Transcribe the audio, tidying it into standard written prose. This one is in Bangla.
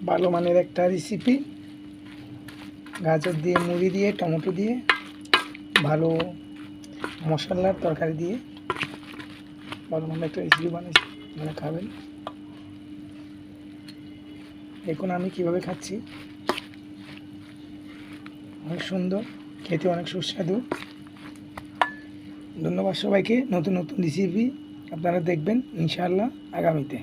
ভালো মানের একটা রেসিপি, গাজর দিয়ে, মুড়ি দিয়ে, টমেটো দিয়ে, ভালো মশলার তরকারি দিয়ে ভালো মানের একটা রেসিপি বানিয়েছি, মানে খাবেন। দেখুন আমি কিভাবে খাচ্ছি, অনেক সুন্দর খেতে, অনেক সুস্বাদু। ধন্যবাদ সবাইকে। নতুন নতুন রেসিপি আপনারা দেখবেন ইনশাআল্লাহ আগামীতে।